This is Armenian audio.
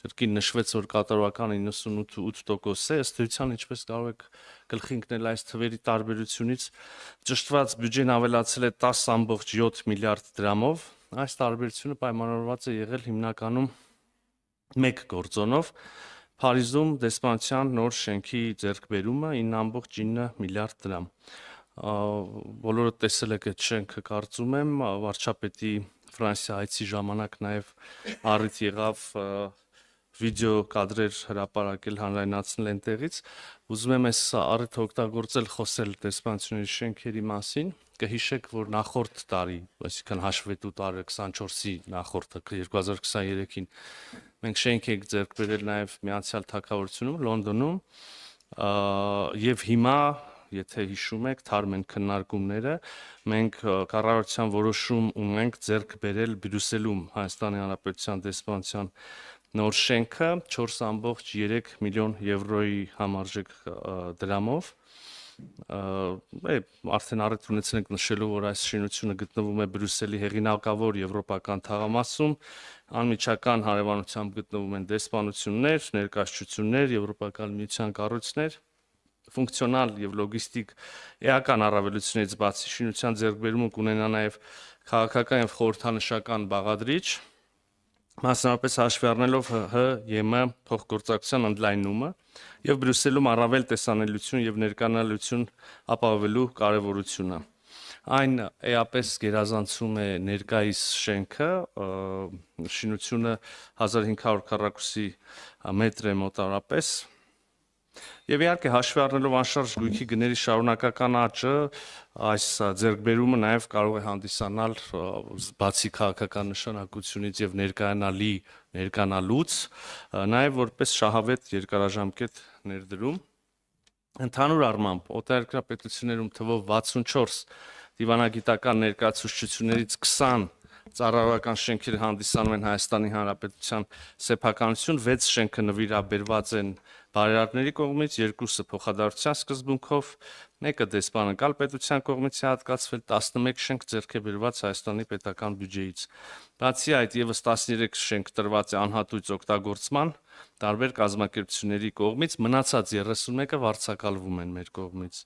կրկին նշվեց, որ կատարողական 98% է, ըստ էության ինչպես կարող եք գլխի ընկնել այս թվերի տարբերությունից, ճշտված բյուջեն ավելացել է 10.7 միլիարդ դրամով, այս տարբերությունը պայմանավորված է եղել հիմնականում մեկ գործոնով, Փարիզում դեսպանության նոր շենքի ձեռքբերումը 9.9 միլիարդ դրամ։ Բոլորը տեսել եք այդ շենքը, կարծում եմ, վարչապետի Ֆրանսիա այցի ժամանակ նաև առիթ եղավ վիդեո կադրեր հրապարակել, հանրայնացնել այնտեղից։ Ուզում եմ այս առիթը օգտագործել խոսել դեսպանությունների շենքերի մասին։ Կհիշեք, որ նախորդ տարի, այսինքն հաշվետու տարի 24-ի նախորդը 2023-ին մենք շենք ենք ձեռք բերել նաև Միացյալ Թագավորությունում, Լոնդոնում, եւ հիմա եթե հիշում եք, թարմ են քննարկումները, մենք կառավարության որոշում ունենք ձեռք բերել Բրյուսելում Հայաստանի Հանրապետության դեսպանության նոր շենքը 4.3 միլիոն եվրոյի համարժեք դրամով։ Արդեն առիթ ունեցել ենք նշելու, որ այս շինությունը գտնվում է Բրյուսելի հեղինակավոր եվրոպական թաղամասում, անմիջական հարևանությամբ գտնվում են դեսպանություններ, ներկայացություններ, Եվրոպական միության կառույցներ, ֆունկցիոնալ եւ լոգիստիկ էական առավելություններից բացի շինության ձեռքբերումը կունենա նաեւ քաղաքական եւ խորհրդանշական բաղադրիչ, մասնավորապես հաշվի առնելով ՀՀ փոխգործակցության ընդլայնումը եւ Բրյուսելում առավել տեսանելիություն եւ ներկանալություն ապահովելու կարեւորությունը։ Այն էապես գերազանցում է ներկայիս շենքը, շինությունը 1500 քառակուսի մետր է մոտավորապես։ Եվ իհարկե հաշվի առնելով անշարժ գույքի գների շարունակական աճը, այս ձեռքբերումը նաև կարող է հանդիսանալ բացի քաղաքական նշանակությունից եւ ներկանալուց, նաև որպես շահավետ երկարաժամկետ ներդրում։ Ընդհանուր առմամբ օտարերկրապետություններում թվով 64 դիվանագիտական ներկայացուցչություններից 20 ծառայողական շենքեր հանդիսանում են Հայաստանի Հանրապետության սեփականություն, 6 շենքը նվիրաբերված են բարերարների կողմից, 2-ը փոխադարձության սկզբունքով, 1-ը դեսպանընկալ պետության կողմից է հատկացվել, 11 շենք ձեռք է բերված Հայաստանի պետական բյուջեից։ Բացի այդ, եւս 13 շենք տրված է անհատույց օգտագործման տարբեր կազմակերպությունների կողմից, մնացած 31-ը վարձակալվում են մեր կողմից։